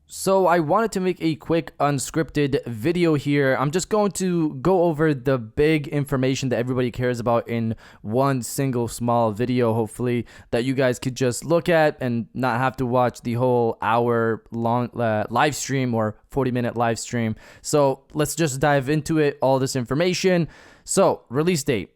So I wanted to make a quick unscripted video here. I'm just going to go over the big information that everybody cares about in one single small video, hopefully, that you guys could just look at and not have to watch the whole hour long live stream or 40-minute live stream. So let's just dive into it, all this information. So, release date.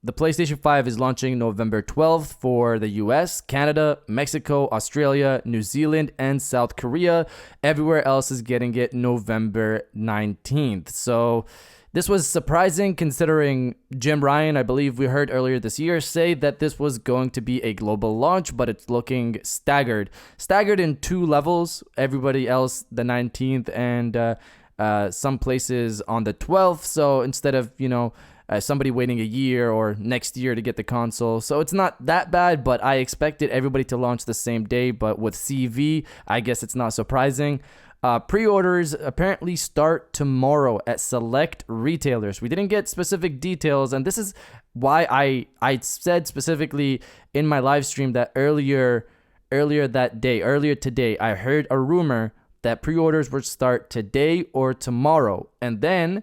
The PlayStation 5 is launching November 12th for the US, Canada, Mexico, Australia, New Zealand, and South Korea. Everywhere else is getting it November 19th. So this was surprising considering Jim Ryan, I believe we heard earlier this year, say that this was going to be a global launch, but it's looking staggered. Staggered in two levels. Everybody else the 19th and some places on the 12th. So instead of, somebody waiting a year or next year to get the console. So it's not that bad, but I expected everybody to launch the same day. But with CV, I guess it's not surprising. Pre-orders apparently start tomorrow at select retailers. We didn't get specific details, and this is why I said specifically in my live stream that earlier today, I heard a rumor that pre-orders would start today or tomorrow. And then,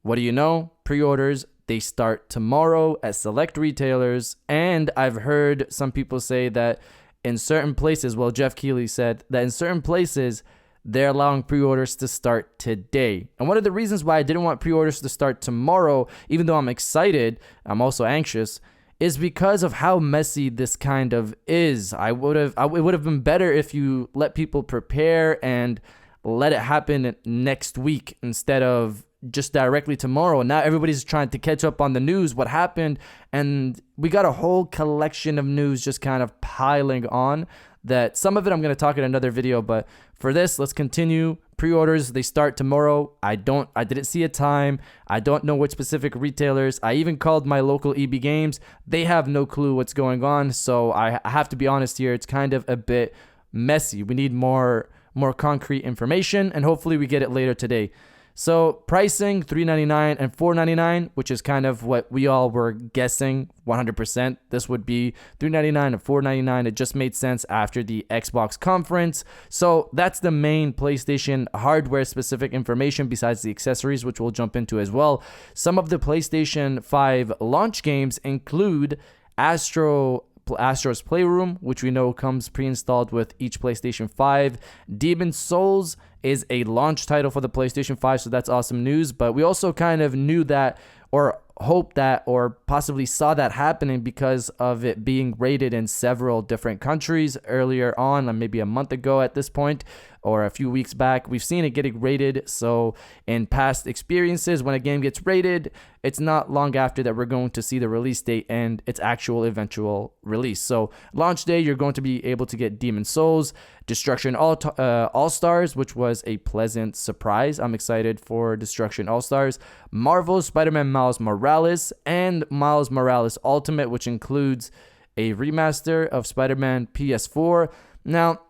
what do you know? Pre-orders, they start tomorrow at select retailers. And I've heard some people say that in certain places, well, Jeff Keighley said that in certain places, they're allowing pre-orders to start today. And one of the reasons why I didn't want pre-orders to start tomorrow, even though I'm excited, I'm also anxious, is because of how messy this kind of is. It would have been better if you let people prepare and let it happen next week instead of just directly tomorrow. Now everybody's trying to catch up on the news, what happened, and we got a whole collection of news just kind of piling on that some of it I'm going to talk in another video, but for this, let's continue. Pre-orders, they start tomorrow. I didn't see a time. I don't know which specific retailers. I even called my local EB Games. They have no clue what's going on, so I have to be honest here. It's kind of a bit messy. We need more concrete information, and hopefully we get it later today. So pricing $399 and $499, which is kind of what we all were guessing 100%. This would be $399 and $499. It just made sense after the Xbox conference. So that's the main PlayStation hardware specific information besides the accessories, which we'll jump into as well. Some of the PlayStation 5 launch games include Astro's Playroom, which we know comes pre-installed with each PlayStation 5. Demon's Souls is a launch title for the PlayStation 5, so that's awesome news. But we also kind of knew that, or hoped that, or possibly saw that happening because of it being rated in several different countries earlier on, like maybe a month ago at this point, or a few weeks back. We've seen it getting rated. So in past experiences, when a game gets rated, it's not long after that we're going to see the release date and its actual eventual release. So launch day, you're going to be able to get Demon's Souls, Destruction All-Stars, which was a pleasant surprise. I'm excited for Destruction All-Stars, Marvel's Spider-Man Miles Morales, and Miles Morales Ultimate, which includes a remaster of Spider-Man PS4. Now,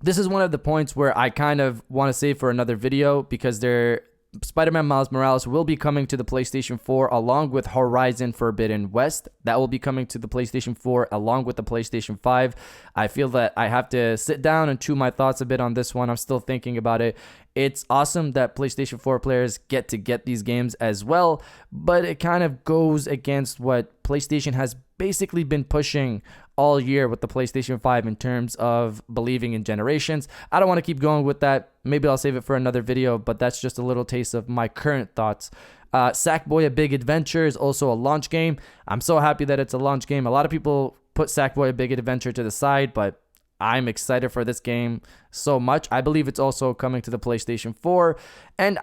this is one of the points where I kind of want to save for another video because Spider-Man Miles Morales will be coming to the PlayStation 4 along with Horizon Forbidden West. That will be coming to the PlayStation 4 along with the PlayStation 5. I feel that I have to sit down and chew my thoughts a bit on this one. I'm still thinking about it. It's awesome that PlayStation 4 players get these games as well, but it kind of goes against what PlayStation has basically been pushing all year with the PlayStation 5 in terms of believing in generations. I don't want to keep going with that. Maybe I'll save it for another video, but that's just a little taste of my current thoughts. Sackboy: A Big Adventure is also a launch game. I'm so happy that it's a launch game. A lot of people put Sackboy: A Big Adventure to the side, but I'm excited for this game so much. I believe it's also coming to the PlayStation 4. And,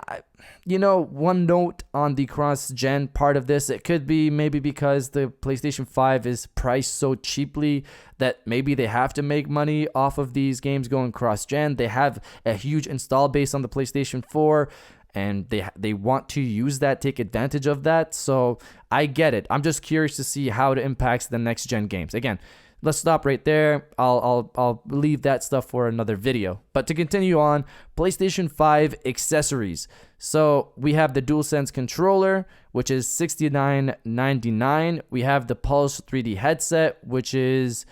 one note on the cross-gen part of this, it could be maybe because the PlayStation 5 is priced so cheaply that maybe they have to make money off of these games going cross-gen. They have a huge install base on the PlayStation 4, and they want to use that, take advantage of that. So I get it. I'm just curious to see how it impacts the next-gen games. Again, let's stop right there. I'll leave that stuff for another video. But to continue on, PlayStation 5 accessories. So we have the DualSense controller, which is $69.99. We have the Pulse 3D headset, which is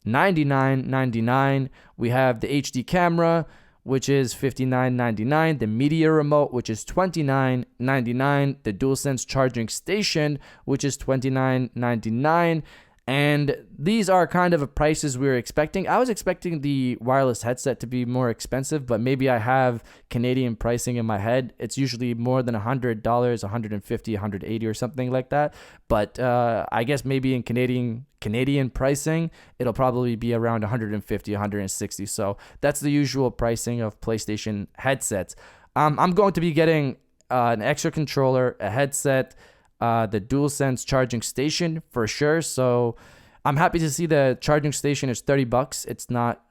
$99.99. We have the HD camera, which is $59.99, the media remote, which is $29.99, the DualSense charging station, which is $29.99. And these are kind of prices we were expecting. I was expecting the wireless headset to be more expensive, but maybe I have Canadian pricing in my head. It's usually more than $100, $150, $180 or something like that. But I guess maybe in Canadian pricing, it'll probably be around $150, $160. So that's the usual pricing of PlayStation headsets. I'm going to be getting an extra controller, a headset, the DualSense charging station for sure. So I'm happy to see the charging station is $30. It's not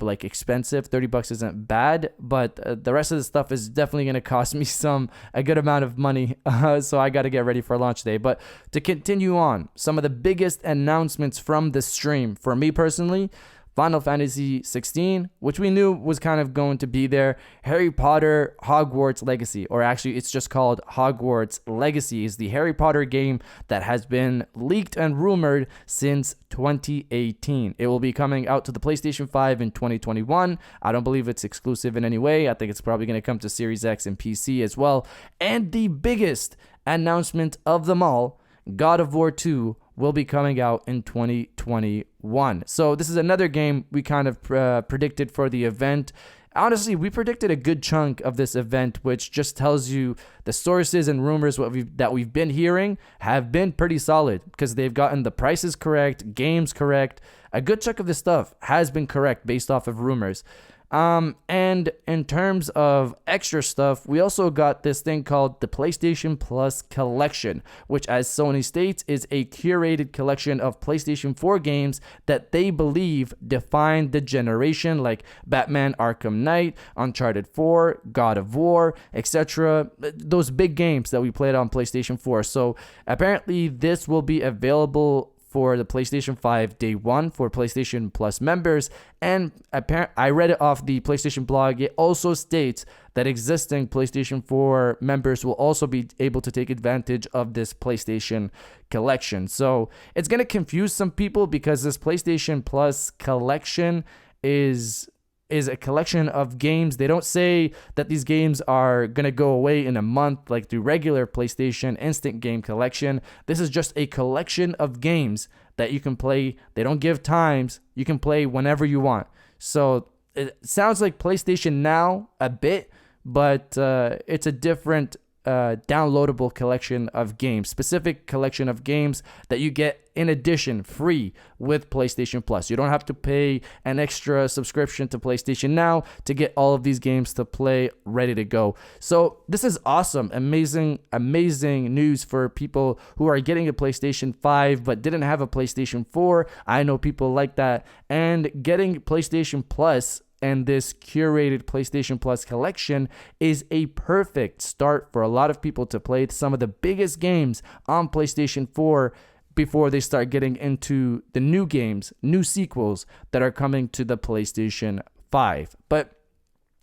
like expensive. $30 isn't bad, but the rest of the stuff is definitely going to cost me a good amount of money. So I got to get ready for launch day. But to continue on, some of the biggest announcements from the stream for me personally: Final Fantasy 16, which we knew was kind of going to be there. Harry Potter Hogwarts Legacy, or actually it's just called Hogwarts Legacy, is the Harry Potter game that has been leaked and rumored since 2018. It will be coming out to the PlayStation 5 in 2021. I don't believe it's exclusive in any way. I think it's probably going to come to Series X and PC as well. And the biggest announcement of them all, God of War 2 will be coming out in 2021. So this is another game we kind of predicted for the event. Honestly, we predicted a good chunk of this event, which just tells you the sources and rumors that we've been hearing have been pretty solid, because they've gotten the prices correct, games correct. A good chunk of this stuff has been correct based off of rumors. And in terms of extra stuff, we also got this thing called the PlayStation Plus Collection, which, as Sony states, is a curated collection of PlayStation 4 games that they believe define the generation, like Batman Arkham Knight, Uncharted 4, God of War, etc. Those big games that we played on PlayStation 4. So apparently this will be available for the PlayStation 5 day one for PlayStation Plus members. And I read it off the PlayStation blog. It also states that existing PlayStation 4 members will also be able to take advantage of this PlayStation collection. So it's going to confuse some people, because this PlayStation Plus collection is a collection of games. They don't say that these games are going to go away in a month like the regular PlayStation Instant Game Collection. This is just a collection of games that you can play. They don't give times. You can play whenever you want. So it sounds like PlayStation Now a bit, but it's a different downloadable collection of games, specific collection of games that you get in addition free with PlayStation Plus. You don't have to pay an extra subscription to PlayStation Now to get all of these games to play ready to go. So this is awesome, amazing news for people who are getting a PlayStation 5 but didn't have a PlayStation 4. I know people like that, and getting PlayStation Plus and this curated PlayStation Plus collection is a perfect start for a lot of people to play some of the biggest games on PlayStation 4 before they start getting into the new games, new sequels that are coming to the PlayStation 5. But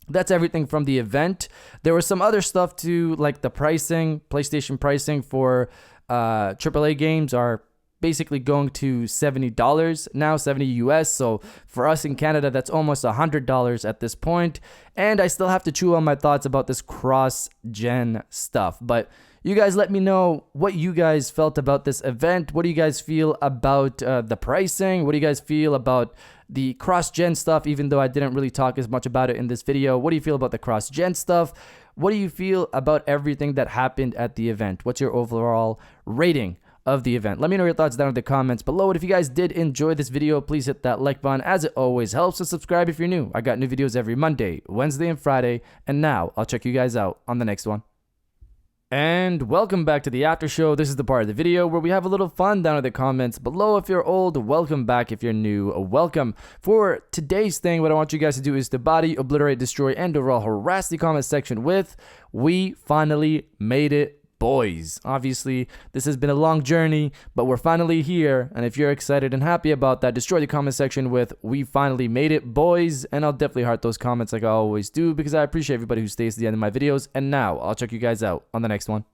that's everything from the event. There was some other stuff too, like the pricing. PlayStation pricing for AAA games are basically going to $70 now, $70 US. So for us in Canada, that's almost $100 at this point. And I still have to chew on my thoughts about this cross-gen stuff. But you guys let me know what you guys felt about this event. What do you guys feel about the pricing? What do you guys feel about the cross-gen stuff, even though I didn't really talk as much about it in this video? What do you feel about the cross-gen stuff? What do you feel about everything that happened at the event? What's your overall rating of the event? Let me know your thoughts down in the comments below. And if you guys did enjoy this video, please hit that like button, as it always helps, and subscribe if you're new. I got new videos every Monday, Wednesday, and Friday. And now I'll check you guys out on the next one. And welcome back to the after show. This is the part of the video where we have a little fun down in the comments below. If you're old, welcome back. If you're new, welcome. For today's thing, what I want you guys to do is to body, obliterate, destroy, and overall harass the comment section with "We finally made it, boys." Obviously, this has been a long journey, but we're finally here. And if you're excited and happy about that, destroy the comment section with "We finally made it, boys." And I'll definitely heart those comments like I always do, because I appreciate everybody who stays to the end of my videos. And now I'll check you guys out on the next one.